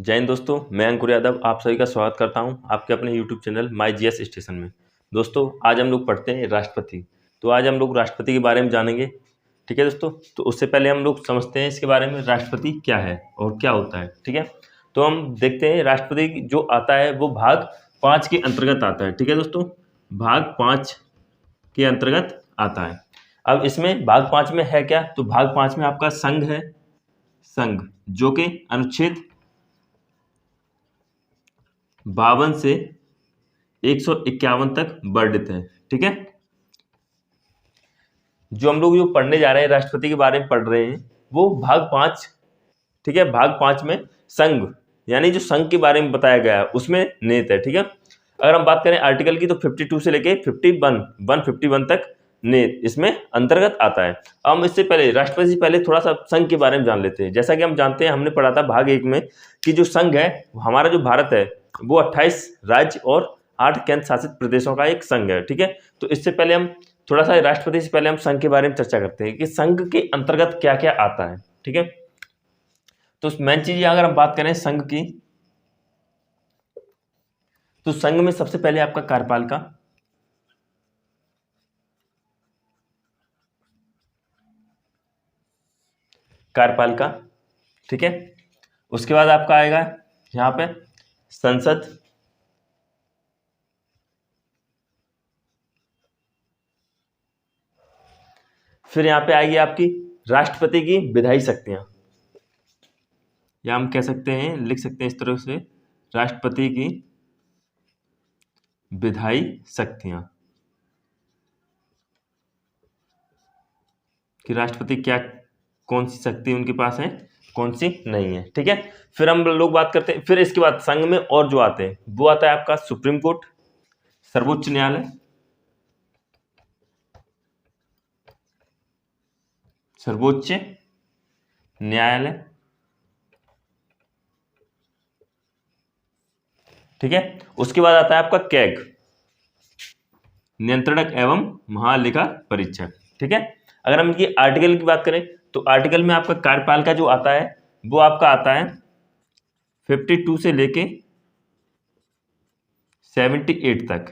जय हिंद दोस्तों, मैं अंकुर यादव आप सभी का स्वागत करता हूं आपके अपने YouTube channel my GS station में। दोस्तों आज हम लोग पढ़ते हैं राष्ट्रपति। तो आज हम लोग राष्ट्रपति के बारे में जानेंगे। ठीक है दोस्तों, तो उससे पहले हम लोग समझते हैं इसके बारे में राष्ट्रपति क्या है और क्या होता है। ठीक है, तो हम देखते हैं राष्ट्रपति जो आता है वो भाग 5 के अंतर्गत आता है। ठीक है दोस्तों, भाग 5 के अंतर्गत आता है। अब इसमें भाग 5 में है क्या, तो भाग 5 में आपका संघ है, संघ जो कि अनुच्छेद 52 से 151 तक वर्णित है। ठीक है, जो हम लोग जो पढ़ने जा रहे हैं राष्ट्रपति के बारे में पढ़ रहे हैं वो भाग 5। ठीक है, भाग 5 में संघ यानी जो संघ के बारे में बताया गया है उसमें निहित है। ठीक है, अगर हम बात करें आर्टिकल की तो 52 से लेके 151 तक निहित इसमें अंतर्गत आता है। अब हम इससे पहले राष्ट्रपति से पहले थोड़ा सा संघ के बारे में जान लेते हैं। जैसा कि हम जानते हैं, हमने पढ़ा था भाग 1 में कि जो संघ है हमारा जो भारत है वो 28 राज्य और 8 केंद्र शासित प्रदेशों का एक संघ है। ठीक है, तो इससे पहले हम थोड़ा सा राष्ट्रपति से पहले हम संघ के बारे में चर्चा करते हैं कि संघ के अंतर्गत क्या क्या आता है। ठीक है, तो मेन चीज अगर हम बात करें संघ की, तो संघ में सबसे पहले आपका कार्यपालिका। ठीक है, उसके बाद आपका आएगा यहाँ पे संसद, फिर यहाँ पे आएगी आपकी राष्ट्रपति की विधायी शक्तियां, या हम कह सकते हैं लिख सकते हैं इस तरह से राष्ट्रपति की विधायी शक्तियां, कि राष्ट्रपति क्या कौन सी शक्ति उनके पास है कौन सी नहीं है। ठीक है, फिर हम लोग बात करते हैं, फिर इसके बाद संघ में और जो आते हैं वो आता है आपका सुप्रीम कोर्ट, सर्वोच्च न्यायालय, सर्वोच्च न्यायालय। ठीक है, उसके बाद आता है आपका कैग, नियंत्रणक एवं महालेखा परीक्षक। ठीक है, अगर हम इनकी आर्टिकल की बात करें तो आर्टिकल में आपका कार्यपालिका जो आता है वो आपका आता है 52 से लेके 78 तक।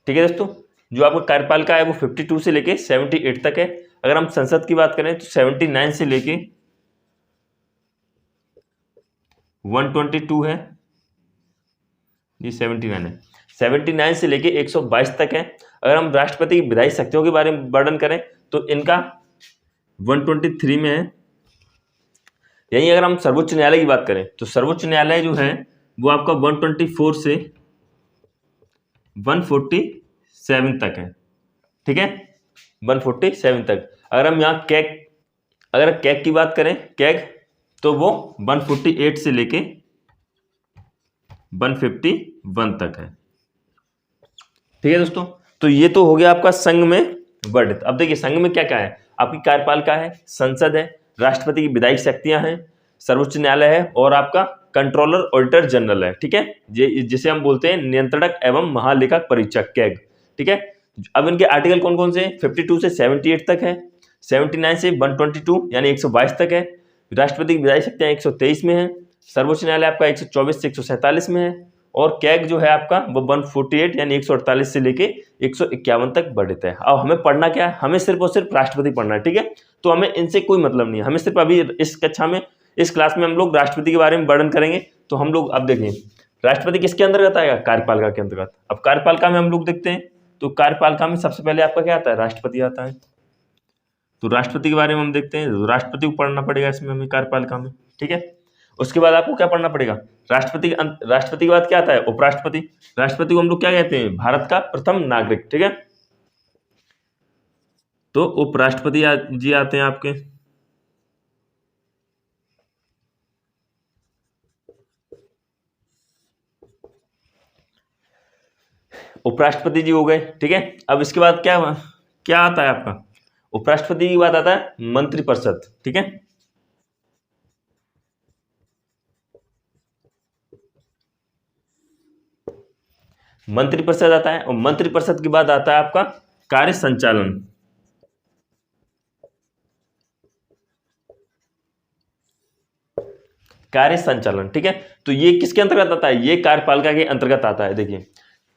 ठीक है दोस्तों, जो आपका कार्यपालिका है वो 52 से लेके 78 तक है। अगर हम संसद की बात करें तो 79 से लेके 122 है, ये 79 है, 79 से लेके 122 तक है। अगर हम राष्ट्रपति की विधायी शक्तियों के बारे में वर्णन करें तो इनका 123 में है। यही अगर हम सर्वोच्च न्यायालय की बात करें तो सर्वोच्च न्यायालय जो है वो आपका 124 से 147 तक है। ठीक है, 147 तक। अगर हम यहाँ कैग की बात करें, कैग तो वो 148 से लेके 151 तक है। ठीक है दोस्तों, तो ये तो हो गया आपका संघ में वर्णित। अब देखिए संघ में क्या क्या है, आपकी कार्यपालिका है, संसद है, राष्ट्रपति की विधायी शक्तियां हैं, सर्वोच्च न्यायालय है और आपका कंट्रोलर ऑडिटर जनरल है। ठीक है, जिसे हम बोलते हैं नियंत्रणक एवं महालेखा परीक्षक कैग। ठीक है, अब इनके आर्टिकल कौन कौन से हैं, 52 से 78 तक है, 79 से 122 यानी 122 तक है, राष्ट्रपति की विधायी शक्तियां 123 में है, सर्वोच्च न्यायालय आपका 124 से 147 में है और कैग जो है आपका वो 148 यानी 148 से लेके 151 तक वर्णित है। अब हमें पढ़ना क्या है, हमें सिर्फ और सिर्फ राष्ट्रपति पढ़ना है। ठीक है, तो हमें इनसे कोई मतलब नहीं है, हमें सिर्फ अभी इस कक्षा में इस क्लास में हम लोग राष्ट्रपति के बारे में वर्णन करेंगे। तो हम लोग अब देखें राष्ट्रपति किसके अंतर्गत आएगा, कार्यपालिका के अंतर्गत। अब कार्यपालिका में हम लोग देखते हैं तो कार्यपालिका में सबसे पहले आपका क्या आता है, राष्ट्रपति आता है। तो राष्ट्रपति के बारे में हम देखते हैं, राष्ट्रपति को पढ़ना पड़ेगा इसमें हमें कार्यपालिका में। ठीक है, उसके बाद आपको क्या पढ़ना पड़ेगा, राष्ट्रपति के बाद क्या आता है, उपराष्ट्रपति। राष्ट्रपति को हम लोग क्या कहते हैं, भारत का प्रथम नागरिक। ठीक है, तो उपराष्ट्रपति जी आते हैं आपके। उपराष्ट्रपति जी हो गए। ठीक है, अब इसके बाद क्या क्या आता है आपका, उपराष्ट्रपति के बाद आता है मंत्रिपरिषद। ठीक है, मंत्रिपरिषद आता है और मंत्रिपरिषद के बाद आता है आपका कार्य संचालन। कार्य संचालन, ठीक है। तो ये किसके अंतर्गत आता है, ये कार्यपालिका के अंतर्गत आता है। देखिए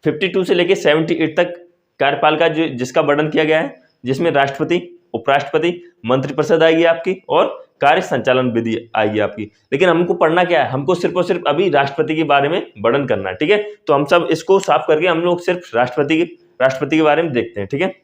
52 से लेके 78 तक कार्यपालिका जो जिसका वर्णन किया गया है, जिसमें राष्ट्रपति, उपराष्ट्रपति, मंत्रिपरिषद आएगी आपकी और कार्य संचालन विधि आएगी आपकी। लेकिन हमको पढ़ना क्या है, हमको सिर्फ और सिर्फ अभी राष्ट्रपति के बारे में वर्णन करना है, ठीक है। तो हम सब इसको साफ करके हम लोग सिर्फ राष्ट्रपति के बारे में देखते हैं, ठीक है।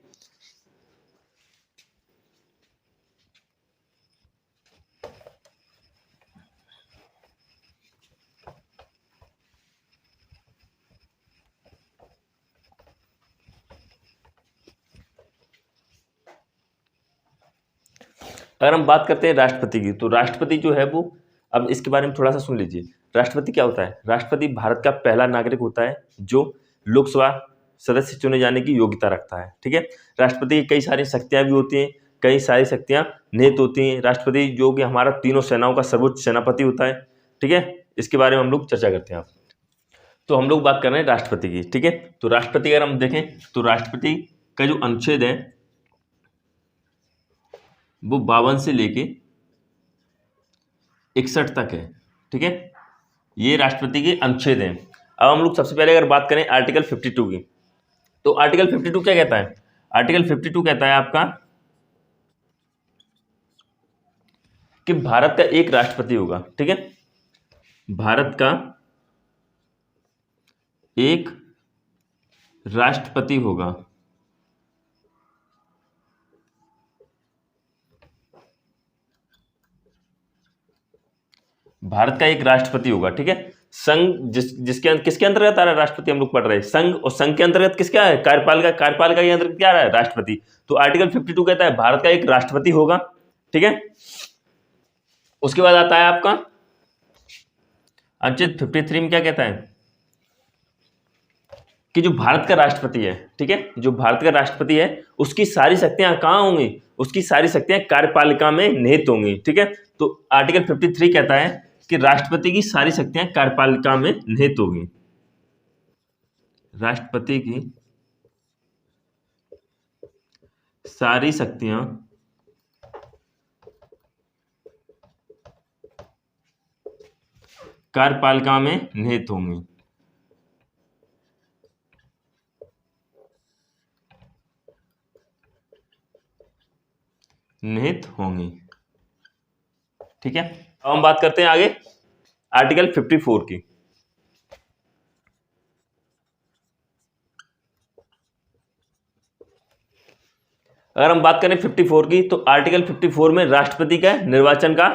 अगर हम बात करते हैं राष्ट्रपति की, तो राष्ट्रपति जो है वो, अब इसके बारे में थोड़ा सा सुन लीजिए। राष्ट्रपति क्या होता है, राष्ट्रपति भारत का पहला नागरिक होता है जो लोकसभा सदस्य चुने जाने की योग्यता रखता है, ठीक है। राष्ट्रपति की कई सारी शक्तियां भी होती हैं, कई सारी शक्तियां निहित होती हैं। राष्ट्रपति जो कि हमारा तीनों सेनाओं का सर्वोच्च सेनापति होता है, ठीक है। इसके बारे में हम लोग चर्चा करते हैं। तो हम लोग बात कर रहे हैं राष्ट्रपति की, ठीक है। तो राष्ट्रपति अगर हम देखें तो राष्ट्रपति का जो अनुच्छेद है वो 52 से लेके 61 तक है, ठीक है। ये राष्ट्रपति के अनुच्छेद हैं। अब हम लोग सबसे पहले अगर बात करें आर्टिकल 52 की, तो आर्टिकल 52 क्या कहता है, आर्टिकल 52 कहता है आपका कि भारत का एक राष्ट्रपति होगा, ठीक है। भारत का एक राष्ट्रपति होगा। भारत का एक राष्ट्रपति होगा, ठीक है। संघ जिसके किसके अंतर्गत आ रहा है राष्ट्रपति, हम लोग पढ़ रहे हैं संघ, और संघ के अंतर्गत किसका है, कार्यपालिका, कार्यपालिका के अंतर्गत क्या आ रहा है, राष्ट्रपति। तो आर्टिकल 52 कहता है भारत का एक राष्ट्रपति होगा, ठीक है। उसके बाद आता है आपका अनुच्छेद 53 में क्या कहता है कि जो भारत का राष्ट्रपति है, ठीक है, जो भारत का राष्ट्रपति है उसकी सारी शक्तियां कहाँ होंगी, उसकी सारी शक्तियां कार्यपालिका में निहित होंगी, ठीक है। तो आर्टिकल 53 कहता है कि राष्ट्रपति की सारी शक्तियां कार्यपालिका में निहित होगी। राष्ट्रपति की सारी शक्तियां कार्यपालिका में निहित होंगी, निहित होंगी, ठीक है। अब हम बात करते हैं आगे आर्टिकल 54 की। अगर हम बात करें 54 की, तो आर्टिकल 54 में राष्ट्रपति का निर्वाचन का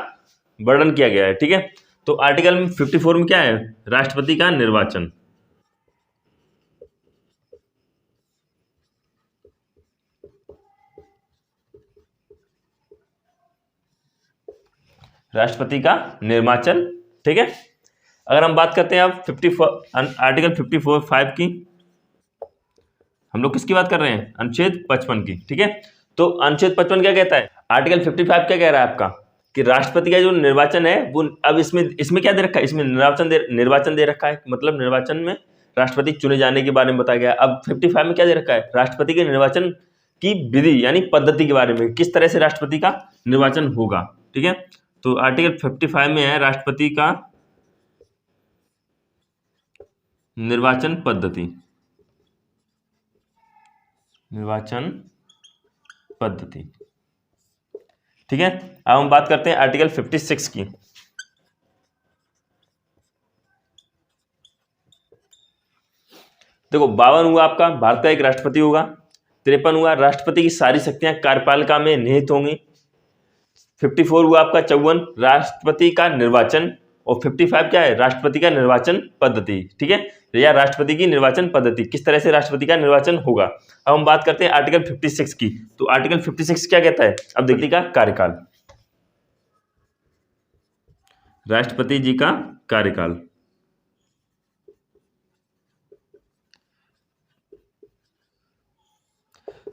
वर्णन किया गया है, ठीक है। तो आर्टिकल 54 में क्या है, राष्ट्रपति का निर्वाचन। राष्ट्रपति का निर्वाचन, ठीक है। अगर हम बात करते हैं अब आर्टिकल 54(5) की, हम लोग किसकी बात कर रहे हैं, अनुच्छेद 55 की, ठीक है। तो अनुच्छेद 55 क्या कहता है, आर्टिकल 55 क्या कह रहा है आपका कि राष्ट्रपति का जो निर्वाचन है वो, अब इसमें क्या दे रखा है, इसमें निर्वाचन दे रखा है, मतलब निर्वाचन में राष्ट्रपति चुने जाने के बारे में बताया गया। अब 55 में क्या दे रखा है, राष्ट्रपति के निर्वाचन की विधि यानी पद्धति के बारे में, किस तरह से राष्ट्रपति का निर्वाचन होगा, ठीक है। तो आर्टिकल 55 में है राष्ट्रपति का निर्वाचन पद्धति, निर्वाचन पद्धति, ठीक है। अब हम बात करते हैं आर्टिकल 56 की। देखो 52 हुआ आपका भारत का एक राष्ट्रपति होगा, 53 हुआ राष्ट्रपति की सारी शक्तियां कार्यपालिका में निहित होंगी, 54 हुआ आपका 54 राष्ट्रपति का निर्वाचन, और 55 क्या है, राष्ट्रपति का निर्वाचन पद्धति, ठीक है, या राष्ट्रपति की निर्वाचन पद्धति, किस तरह से राष्ट्रपति का निर्वाचन होगा। अब हम बात करते हैं आर्टिकल 56 की। तो आर्टिकल 56 क्या कहता है, अब देखिए का कार्यकाल, राष्ट्रपति जी का कार्यकाल।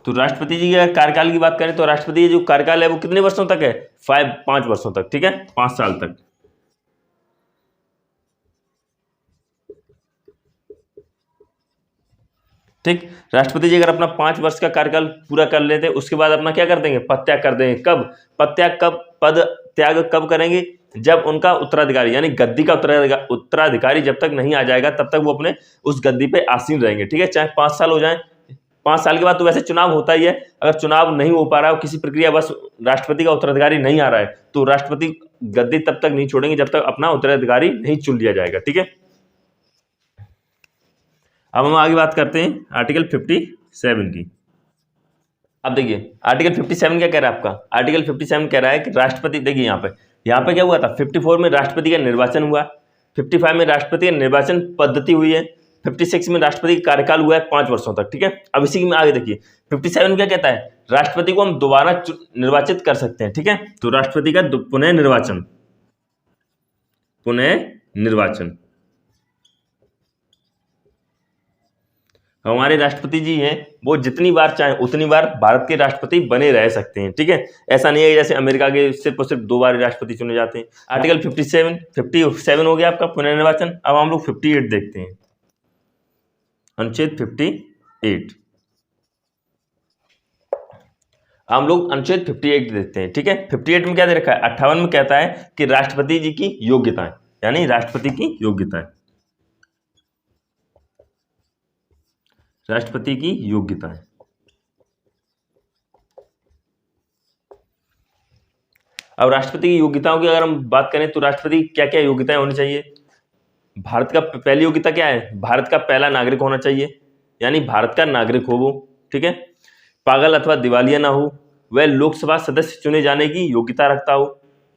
तो राष्ट्रपति जी के कार्यकाल की बात करें तो राष्ट्रपति जी जो कार्यकाल है वो कितने वर्षों तक है, 5 वर्षों तक, ठीक है, 5 साल तक। ठीक, राष्ट्रपति जी अगर अपना 5 वर्ष का कार्यकाल पूरा कर लेते उसके बाद अपना क्या कर देंगे, पद त्याग कर देंगे। कब पद त्याग कब करेंगे, जब उनका उत्तराधिकारी यानी गद्दी का उत्तराधिकारी जब तक नहीं आ जाएगा तब तक वो अपने उस गद्दी पे आसीन रहेंगे। ठीक है, चाहे 5 साल हो जाए, 5 साल के बाद तो वैसे चुनाव होता ही है। अगर चुनाव नहीं हो पा रहा है, किसी प्रक्रिया बस राष्ट्रपति का उत्तराधिकारी नहीं आ रहा है, तो राष्ट्रपति गद्दी तब तक नहीं छोड़ेंगे जब तक अपना उत्तराधिकारी नहीं चुन लिया जाएगा। ठीक है, अब हम आगे बात करते हैं आर्टिकल 57 की। अब देखिए आर्टिकल 57 क्या कह रहा है आपका, आर्टिकल 57 कह रहा है कि राष्ट्रपति, देखिए यहाँ पे क्या हुआ था, 54 में राष्ट्रपति का निर्वाचन हुआ, 55 में राष्ट्रपति का निर्वाचन पद्धति हुई है, 56 में राष्ट्रपति का कार्यकाल हुआ है 5 वर्षों तक। ठीक है, अब इसी में आगे देखिए 57 क्या कहता है, राष्ट्रपति को हम दोबारा निर्वाचित कर सकते हैं। ठीक है, तो राष्ट्रपति का पुनः निर्वाचन हमारे राष्ट्रपति जी हैं वो जितनी बार चाहे उतनी बार भारत के राष्ट्रपति बने रह सकते हैं। ठीक है, ऐसा नहीं है जैसे अमेरिका के सिर्फ और सिर्फ 2 बार राष्ट्रपति चुने जाते हैं। आर्टिकल 57 हो गया आपका पुनर्निर्वाचन। अब हम लोग 58 देखते हैं, अनुच्छेद 58। हम लोग अनुच्छेद 58 देखते हैं। ठीक है, 58 में क्या दे रखा है, 58 में कहता है कि राष्ट्रपति जी की योग्यताएं, यानी राष्ट्रपति की योग्यताएं, राष्ट्रपति की योग्यताएं। अब राष्ट्रपति की योग्यताओं की अगर हम बात करें तो राष्ट्रपति क्या क्या योग्यताएं होनी चाहिए। भारत का पहली योग्यता क्या है, भारत का पहला नागरिक होना चाहिए, यानी भारत का नागरिक हो वो। ठीक है, पागल अथवा दिवालिया ना हो, वह लोकसभा सदस्य चुने जाने की योग्यता रखता हो।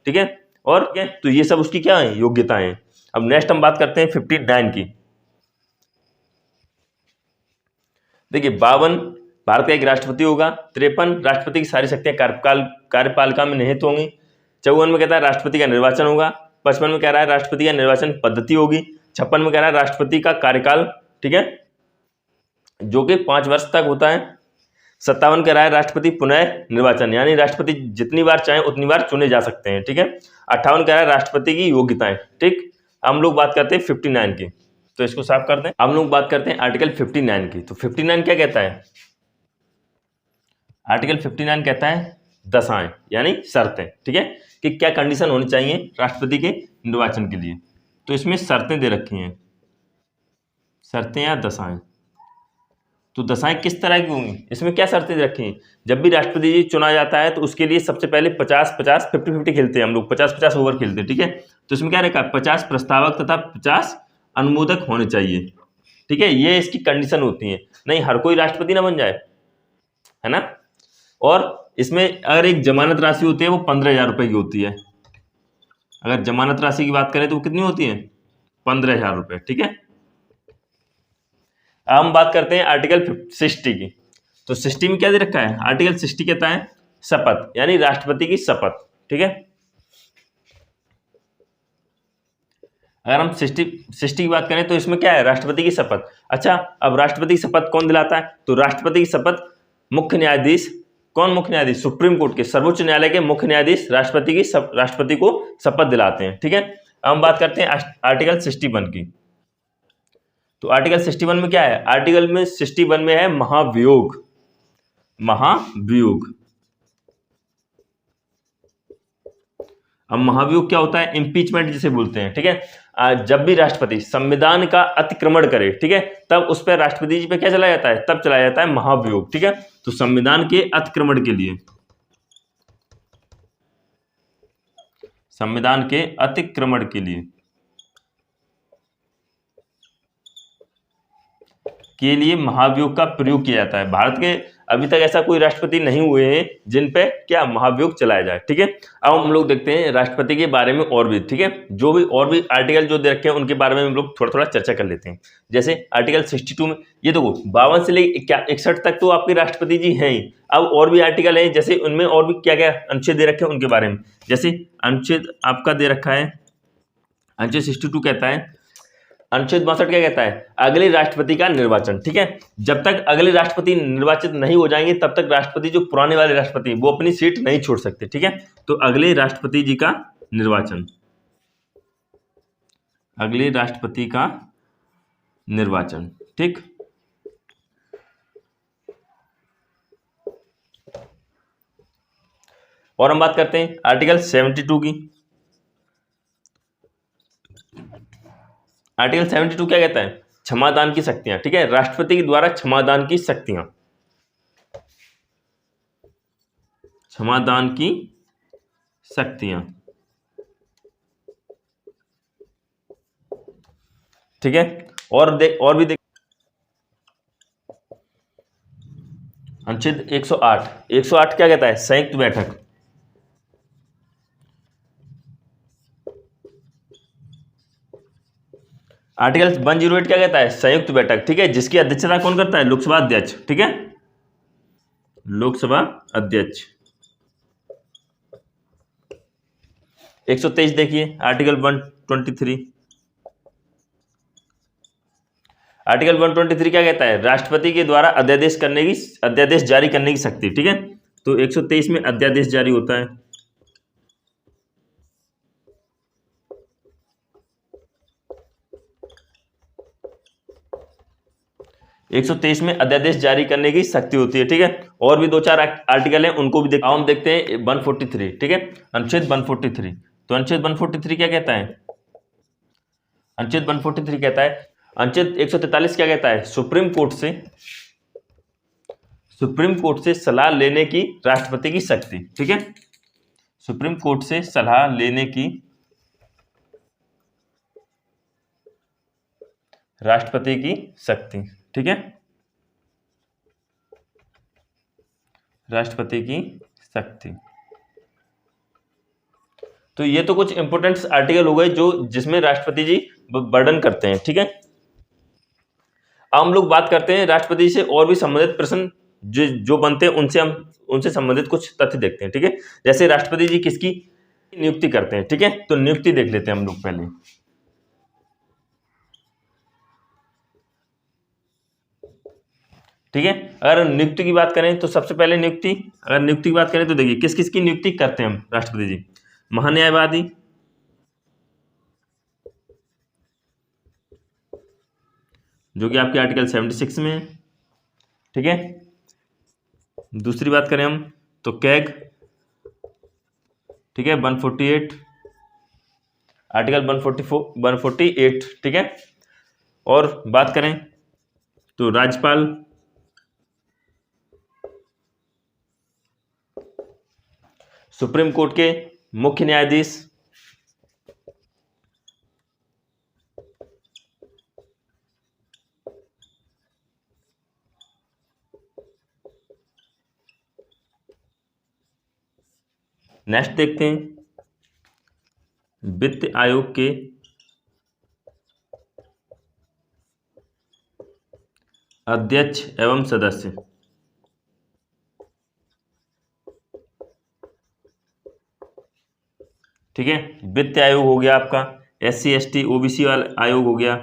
ठीक है, और क्या, तो ये सब उसकी क्या है, योग्यताएं हैं। अब नेक्स्ट हम बात करते हैं 59 की। देखिए 52 भारत का एक राष्ट्रपति होगा, 53 राष्ट्रपति की सारी शक्तियां कार्यपालिका में निहित होंगी, 54 में कहता है राष्ट्रपति का निर्वाचन होगा, 55 में कह रहा है राष्ट्रपति का निर्वाचन पद्धति होगी, 56 में कह रहा है राष्ट्रपति का कार्यकाल, ठीक है, जो कि 5 वर्ष तक होता है, 57 कह रहा है राष्ट्रपति पुनः निर्वाचन, यानी राष्ट्रपति जितनी बार चाहे उतनी बार चुने जा सकते हैं। ठीक है, 58 कह रहा है राष्ट्रपति की योग्यताएं। ठीक, हम लोग बात करते हैं 59 की, तो इसको साफ कर दें। हम लोग बात करते हैं आर्टिकल 59 की। तो 59 क्या कहता है, आर्टिकल 59 कहता है दशाएं यानी शर्तें। ठीक है, कि क्या कंडीशन होनी चाहिए राष्ट्रपति के निर्वाचन के लिए, तो इसमें शर्तें दे रखी हैं, शर्तें या दशाएं। तो दशाएं किस तरह की होंगी, इसमें क्या शर्तें दे रखी हैं, जब भी राष्ट्रपति जी चुना जाता है तो उसके लिए सबसे पहले 50-50 50-50 खेलते हैं हम लोग, 50-50 ओवर खेलते हैं। ठीक है, तो इसमें क्या रखा है, 50 प्रस्तावक तथा 50 अनुमोदक होने चाहिए। ठीक है, ये इसकी कंडीशन होती है, नहीं हर कोई राष्ट्रपति ना बन जाए, है ना। और इसमें अगर एक जमानत राशि होती है वो 15,000 रुपए की होती है। अगर जमानत राशि की बात करें तो वो कितनी होती है, 15,000 रुपए। ठीक है, अब हम बात करते हैं आर्टिकल 60 की। तो 60 में क्या दे रखा है, आर्टिकल 60 कहता है शपथ, यानी राष्ट्रपति की शपथ। ठीक है, अगर हम 60 की बात करें तो इसमें क्या है, राष्ट्रपति की शपथ। अच्छा, अब राष्ट्रपति की शपथ कौन दिलाता है, तो राष्ट्रपति की शपथ मुख्य न्यायाधीश, कौन मुख्य न्यायाधीश, सुप्रीम कोर्ट के, सर्वोच्च न्यायालय के मुख्य न्यायाधीश राष्ट्रपति को शपथ दिलाते हैं। ठीक है, अब हम बात करते हैं आर्टिकल 61 की। तो आर्टिकल 61 में क्या है, आर्टिकल में 61 में है महाभियोग। अब महाभियोग क्या होता है, इम्पीचमेंट जिसे बोलते हैं। ठीक है, जब भी राष्ट्रपति संविधान का अतिक्रमण करे, ठीक है, तब उस पर राष्ट्रपति जी पे क्या चलाया जाता है, तब चलाया जाता है महाभियोग। ठीक है, तो संविधान के अतिक्रमण के लिए, संविधान के अतिक्रमण के लिए महाभियोग का प्रयोग किया जाता है। भारत के अभी तक ऐसा कोई राष्ट्रपति नहीं हुए हैं जिन पे क्या महाभियोग चलाया जाए। ठीक है, अब हम लोग देखते हैं राष्ट्रपति के बारे में और भी। ठीक है, जो भी और भी आर्टिकल जो दे रखे हैं उनके बारे में हम लोग थोड़ा थोड़ा चर्चा कर लेते हैं। जैसे आर्टिकल 62 में ये देखो 52 से लेकर 61 तक तो आपके राष्ट्रपति जी हैं ही। अब और भी आर्टिकल है, जैसे उनमें और भी क्या क्या अनुच्छेद दे रखे हैं उनके बारे में। जैसे अनुच्छेद आपका दे रखा है, अनुच्छेद 62 कहता है, अनुच्छेद 62 क्या कहता है, अगले राष्ट्रपति का निर्वाचन। ठीक है, जब तक अगले राष्ट्रपति निर्वाचित नहीं हो जाएंगे तब तक राष्ट्रपति जो पुराने वाले राष्ट्रपति वो अपनी सीट नहीं छोड़ सकते। ठीक है, तो अगले राष्ट्रपति जी का निर्वाचन, अगले राष्ट्रपति का निर्वाचन। ठीक, और हम बात करते हैं आर्टिकल 72 की। आर्टिकल 72 क्या कहता है? क्षमादान की शक्तियां, ठीक है, राष्ट्रपति के द्वारा क्षमादान की शक्तियां, क्षमादान की शक्तियां, ठीक है। और भी देख, अनुच्छेद 108, 108 क्या कहता है? संयुक्त बैठक, आर्टिकल 108 क्या कहता है? संयुक्त बैठक, ठीक है, जिसकी अध्यक्षता कौन करता है? लोकसभा अध्यक्ष, ठीक है, लोकसभा अध्यक्ष। 123 देखिए, आर्टिकल 123, आर्टिकल 123 क्या कहता है? राष्ट्रपति के द्वारा अध्यादेश जारी करने की शक्ति, ठीक है। तो 123 में अध्यादेश जारी होता है। 123 में अध्यादेश जारी करने की शक्ति होती है, ठीक है। और भी 2-4 आर्टिकल हैं, उनको भी हम देखते हैं। 143, ठीक है, अनुच्छेद 143। तो अनुच्छेद 143 क्या कहता है? अनुच्छेद 143 कहता है, अनुच्छेद 143 क्या कहता है? सुप्रीम कोर्ट से सलाह लेने की राष्ट्रपति की शक्ति, ठीक है, सुप्रीम कोर्ट से सलाह लेने की राष्ट्रपति की शक्ति, ठीक है, राष्ट्रपति की शक्ति। तो ये तो कुछ इंपोर्टेंट आर्टिकल हो गए जो जिसमें राष्ट्रपति जी वर्णन करते हैं, ठीक है। अब हम लोग बात करते हैं राष्ट्रपति से और भी संबंधित प्रश्न जो बनते हैं, उनसे संबंधित कुछ तथ्य देखते हैं, ठीक है। जैसे राष्ट्रपति जी किसकी नियुक्ति करते हैं, ठीक है, तो नियुक्ति देख लेते हैं हम लोग पहले, ठीक है। अगर नियुक्ति की बात करें तो सबसे पहले अगर नियुक्ति की बात करें तो देखिए किस किस की नियुक्ति करते हैं हम राष्ट्रपति जी। महान्यायवादी, जो कि आपके आर्टिकल 76 में है, ठीक है। दूसरी बात करें हम तो कैग, ठीक है, 148, आर्टिकल 148, ठीक है। और बात करें तो राज्यपाल, सुप्रीम कोर्ट के मुख्य न्यायाधीश, नेक्स्ट देखते हैं वित्त आयोग के अध्यक्ष एवं सदस्य, ठीक है। वित्त आयोग हो गया आपका, SC ST OBC आयोग हो गया,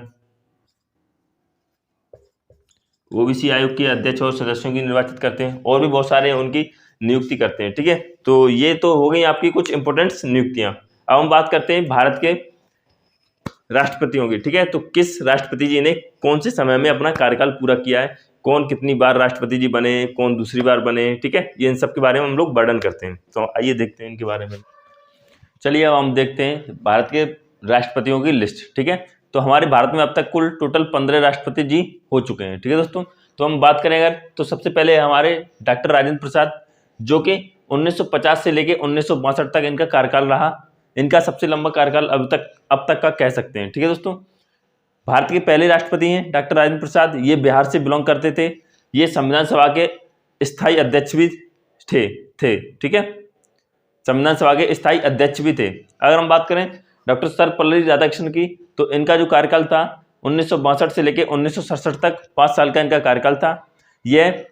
OBC आयोग के अध्यक्ष और सदस्यों की निर्वाचित करते हैं, और भी बहुत सारे उनकी नियुक्ति करते हैं, ठीक है। तो ये तो हो गई आपकी कुछ इंपोर्टेंट नियुक्तियां। अब हम बात करते हैं भारत के राष्ट्रपतियों की, ठीक है। तो किस राष्ट्रपति जी ने कौन से समय में अपना कार्यकाल पूरा किया है, कौन कितनी बार राष्ट्रपति जी बने, कौन दूसरी बार बने, ठीक है, ये इन सब के बारे में हम लोग वर्णन करते हैं। तो आइए देखते हैं इनके बारे में। चलिए अब हम देखते हैं भारत के राष्ट्रपतियों की लिस्ट, ठीक है। तो हमारे भारत में अब तक कुल टोटल 15 राष्ट्रपति जी हो चुके हैं, ठीक है दोस्तों। तो हम बात करें अगर तो सबसे पहले हमारे डॉक्टर राजेंद्र प्रसाद, जो कि 1950 से लेके 1962 तक इनका कार्यकाल रहा। इनका सबसे लंबा कार्यकाल अब तक का कह सकते हैं, ठीक है दोस्तों। भारत के पहले राष्ट्रपति हैं डॉक्टर राजेंद्र प्रसाद, ये बिहार से बिलोंग करते थे। ये संविधान सभा के स्थायी अध्यक्ष भी थे, ठीक है, संविधान सभा के स्थायी अध्यक्ष भी थे। अगर हम बात करें डॉक्टर सर्वपल्ली राधाकृष्णन की, तो इनका जो कार्यकाल था 1962 से लेकर 1967 तक 5 साल का इनका कार्यकाल था। यह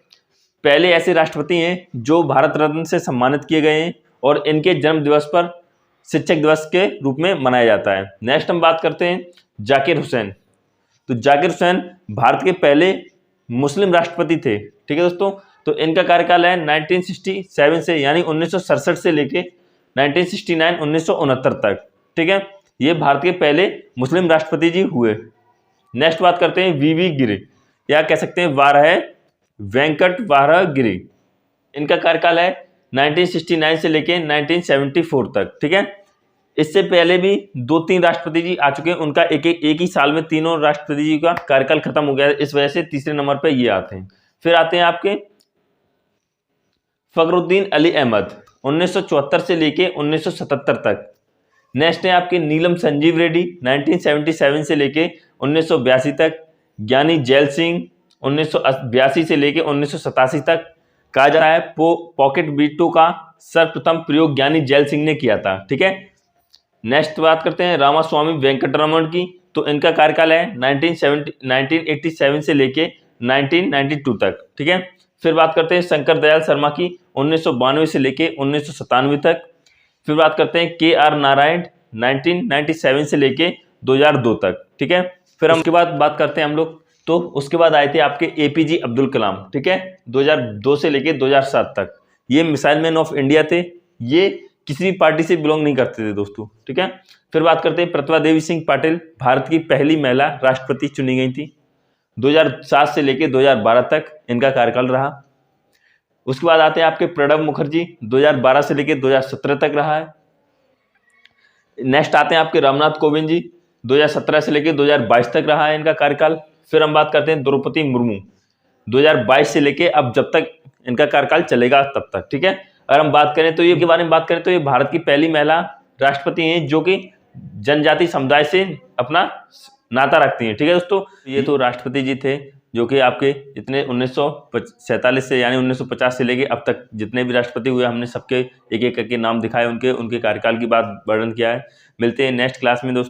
पहले ऐसे राष्ट्रपति हैं जो भारत रत्न से सम्मानित किए गए हैं, और इनके जन्म दिवस पर शिक्षक दिवस के रूप में मनाया जाता है। नेक्स्ट हम बात करते हैं जाकिर हुसैन। तो जाकिर हुसैन भारत के पहले मुस्लिम राष्ट्रपति थे, ठीक है दोस्तों। तो इनका कार्यकाल है 1967 से, यानी 1967 से लेके 1969 तक, ठीक है। ये भारत के पहले मुस्लिम राष्ट्रपति जी हुए। नेक्स्ट बात करते हैं वीवी गिरी, या कह सकते हैं वेंकट वारह गिरी। इनका कार्यकाल है 1969 से लेके 1974 तक, ठीक है। इससे पहले भी 2-3 राष्ट्रपति जी आ चुके हैं, उनका एक ही साल में तीनों राष्ट्रपति जी का कार्यकाल खत्म हो गया है, इस वजह से तीसरे नंबर पे ये आते हैं। फिर आते हैं आपके फखरुद्दीन अली अहमद 1974 से लेके 1977 तक। नेक्स्ट है आपके नीलम संजीव रेड्डी 1977 से लेके 1982 तक। ज्ञानी जैल सिंह 1982 से लेके 1987 तक। कहा जा रहा है पॉकेट वीटो का सर्वप्रथम प्रयोग ज्ञानी जैल सिंह ने किया था, ठीक है। नेक्स्ट बात करते हैं रामास्वामी वेंकटरमण की, तो इनका कार्यकाल है 1987 से लेके 1992 तक, ठीक है। फिर बात करते हैं शंकर दयाल शर्मा की 1992 से लेके 1997 तक। फिर बात करते हैं KR नारायण 1997 से लेके 2002 तक, ठीक है। फिर हम उसके बाद बात करते हैं हम लोग, तो उसके बाद आए थे आपके APJ अब्दुल कलाम, ठीक है, 2002 से लेके 2007 तक। ये मिसाइल मैन ऑफ इंडिया थे, ये किसी भी पार्टी से बिलोंग नहीं करते थे दोस्तों, ठीक है। फिर बात करते हैं प्रतिभा देवी सिंह पाटिल, भारत की पहली महिला राष्ट्रपति चुनी गई थी, 2007 से लेके 2012 तक इनका कार्यकाल रहा। उसके बाद आते हैं आपके प्रणब मुखर्जी, 2012 से लेके 2017 तक रहा है। नेक्स्ट आते हैं आपके रामनाथ कोविंद जी, 2017 से लेके 2022 तक रहा है इनका कार्यकाल। फिर हम बात करते हैं द्रौपदी मुर्मू, 2022 से लेके अब जब तक इनका कार्यकाल चलेगा तब तक, ठीक है। अगर हम बात करें तो ये के बारे में बात करें तो ये भारत की पहली महिला राष्ट्रपति हैं जो कि जनजाति समुदाय से अपना नाता रखती हैं, ठीक है दोस्तों। ये तो राष्ट्रपति जी थे जो कि आपके इतने 1947 से यानी 1950 से लेके अब तक जितने भी राष्ट्रपति हुए हमने सबके एक एक करके नाम दिखाए, उनके कार्यकाल की बात वर्णन किया है। मिलते हैं नेक्स्ट क्लास में दोस्तों।